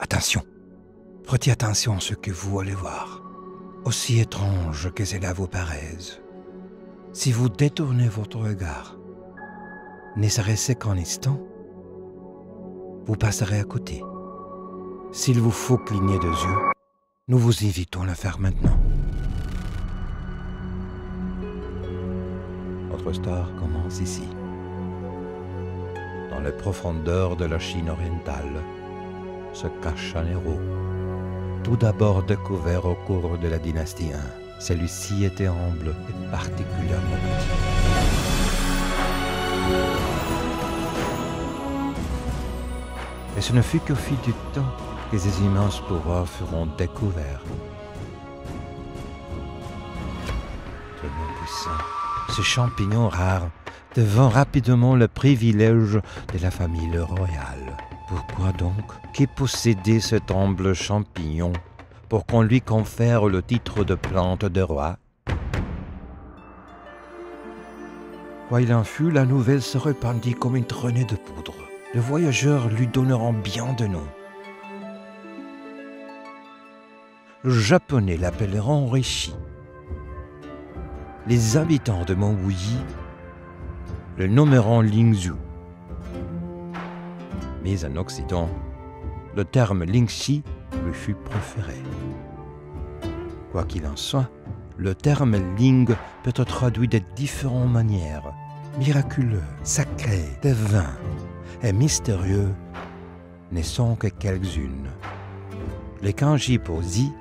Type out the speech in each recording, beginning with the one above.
Attention, prêtez attention à ce que vous allez voir, aussi étrange que cela vous paraisse. Si vous détournez votre regard, ne serait-ce qu'un instant, vous passerez à côté. S'il vous faut cligner des yeux, nous vous invitons à le faire maintenant. Notre histoire commence ici, dans les profondeurs de la Chine orientale, se cache un héros, tout d'abord découvert au cours de la dynastie 1. Celui-ci était humble et particulièrement petit. Et ce ne fut qu'au fil du temps que ces immenses pouvoirs furent découverts. Tellement puissant, ce champignon rare devint rapidement le privilège de la famille royale. Pourquoi donc qui possédait cet humble champignon pour qu'on lui confère le titre de plante de roi? Quoi il en fut, la nouvelle se répandit comme une traînée de poudre. Les voyageurs lui donneront bien de noms. Le japonais l'appelleront Rishi. Les habitants de Mont Wuyi le nommeront Lingzhu. Mais en Occident, le terme Lingxi lui fut préféré. Quoi qu'il en soit, le terme Ling peut être traduit de différentes manières. Miraculeux, sacré, divin et mystérieux ne sont que quelques-unes. Le kanji pour zi,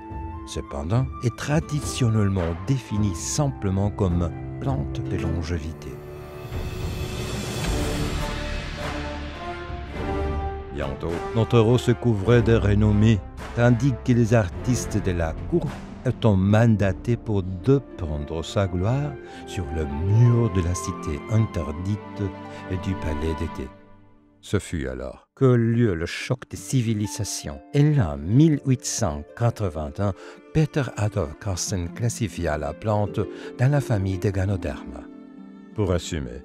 cependant, est traditionnellement défini simplement comme plante de longévité. Bientôt, notre héros se couvrait de renommée, tandis que les artistes de la cour étaient mandatés pour dépeindre sa gloire sur le mur de la cité interdite et du palais d'été. Ce fut alors que eut lieu le choc des civilisations. Et là, en 1881, Peter Adolf Carsten classifia la plante dans la famille des Ganoderma. Pour assumer,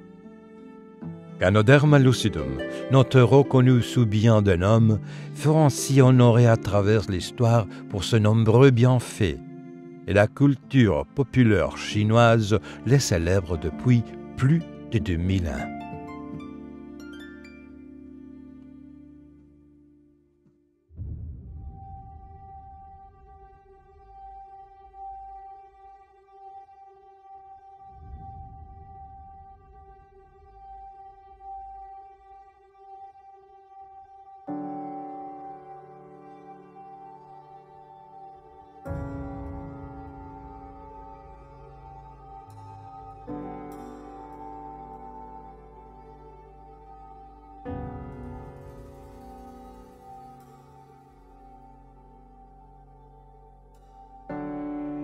Ganoderma lucidum, notre héros connu sous bien de nom, fut ainsi honoré à travers l'histoire pour ses nombreux bienfaits. Et la culture populaire chinoise les célèbre depuis plus de 2000 ans.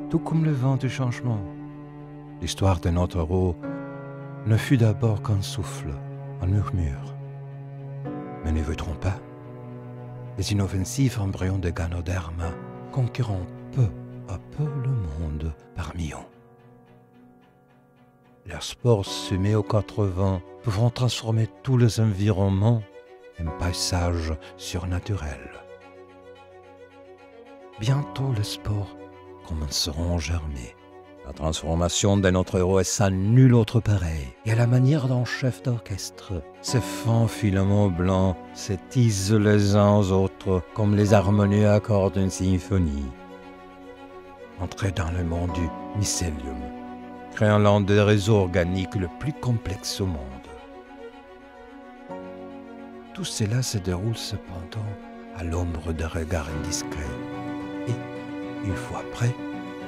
Tout comme le vent du changement, l'histoire de notre héros ne fut d'abord qu'un souffle, un murmure. Mais ne veut-on pas? Les inoffensifs embryons de Ganoderma conquérant peu à peu le monde par millions. Leurs spores semées aux 4 vents pouvant transformer tous les environnements en paysages surnaturels. Bientôt les spores commenceront à germer. La transformation de notre héros est sans nul autre pareil. Et à la manière d'un chef d'orchestre, ces fins filaments blancs se tisent les uns aux autres comme les harmonieux accords d'une symphonie. Entrez dans le monde du mycélium, créant l'un des réseaux organiques le plus complexe au monde. Tout cela se déroule cependant à l'ombre de regards indiscrets. Et, une fois prêt,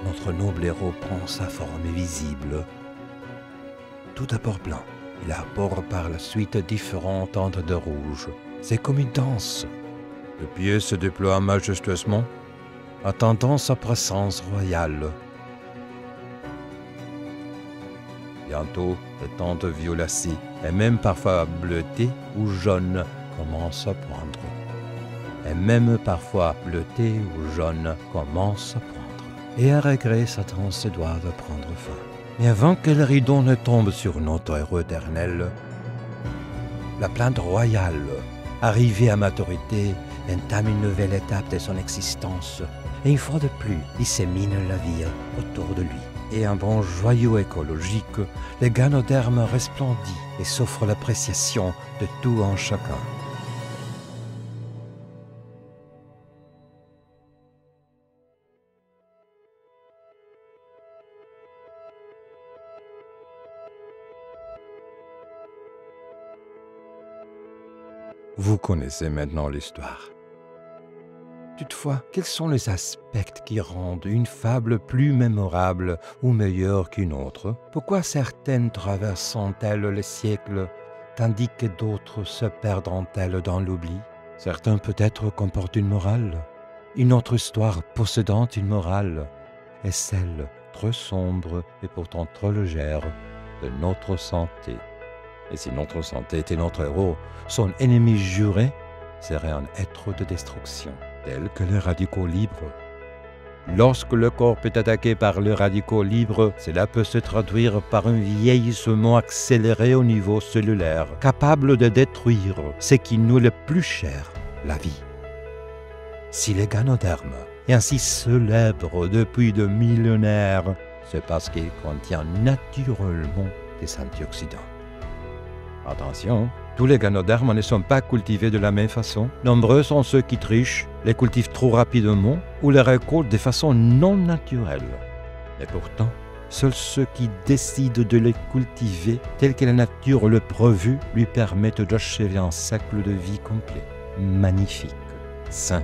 notre noble héros prend sa forme visible. Tout d'abord blanc, il arbore par la suite différentes teintes de rouge. C'est comme une danse. Le pied se déploie majestueusement, attendant sa présence royale. Bientôt, les teintes violacées, et même parfois bleutées ou jaunes, commencent à poindre. Et même parfois bleuté ou jaune commence à poindre. Et à regret, sa transe doit prendre fin. Mais avant que le rideau ne tombe sur notre héros éternel, la plante royale, arrivée à maturité, entame une nouvelle étape de son existence et une fois de plus dissémine la vie autour de lui. Et un bon joyau écologique, le Ganoderme resplendit et s'offre l'appréciation de tout en chacun. Vous connaissez maintenant l'histoire. Toutefois, quels sont les aspects qui rendent une fable plus mémorable ou meilleure qu'une autre? Pourquoi certaines traversent-elles les siècles, tandis que d'autres se perdront-elles dans l'oubli? Certains peut-être comportent une morale. Une autre histoire possédant une morale est celle, trop sombre et pourtant trop légère, de notre santé. Et si notre santé était notre héros, son ennemi juré serait un être de destruction, tel que les radicaux libres. Lorsque le corps est attaqué par les radicaux libres, cela peut se traduire par un vieillissement accéléré au niveau cellulaire, capable de détruire ce qui nous est le plus cher, la vie. Si le Ganoderme est ainsi célèbre depuis des millénaires, c'est parce qu'il contient naturellement des antioxydants. Attention, tous les Ganodermes ne sont pas cultivés de la même façon. Nombreux sont ceux qui trichent, les cultivent trop rapidement ou les récoltent de façon non naturelle. Et pourtant, seuls ceux qui décident de les cultiver tels que la nature le prévu lui permettent d'achever un cycle de vie complet, magnifique, sain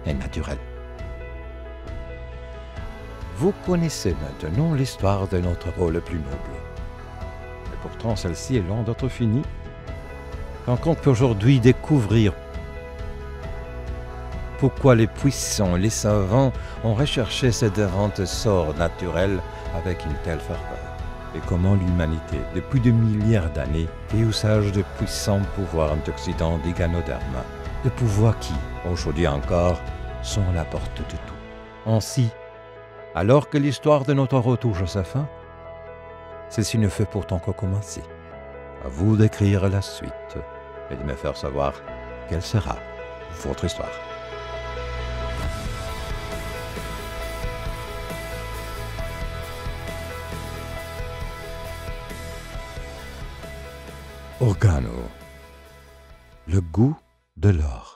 et naturel. Vous connaissez maintenant l'histoire de notre héros le plus noble. Pourtant, celle-ci est loin d'être finie. Quand on peut aujourd'hui découvrir pourquoi les puissants, les savants ont recherché ce devant sort naturel avec une telle ferveur, et comment l'humanité, depuis des milliards d'années, fait usage de puissants pouvoirs antioxydants des Ganodermes, de pouvoirs qui, aujourd'hui encore, sont à la porte de tout. Ainsi, alors que l'histoire de notre héros touche à sa fin, ceci ne fait pourtant que commencer. À vous d'écrire la suite et de me faire savoir quelle sera votre histoire. Organo, le goût de l'or.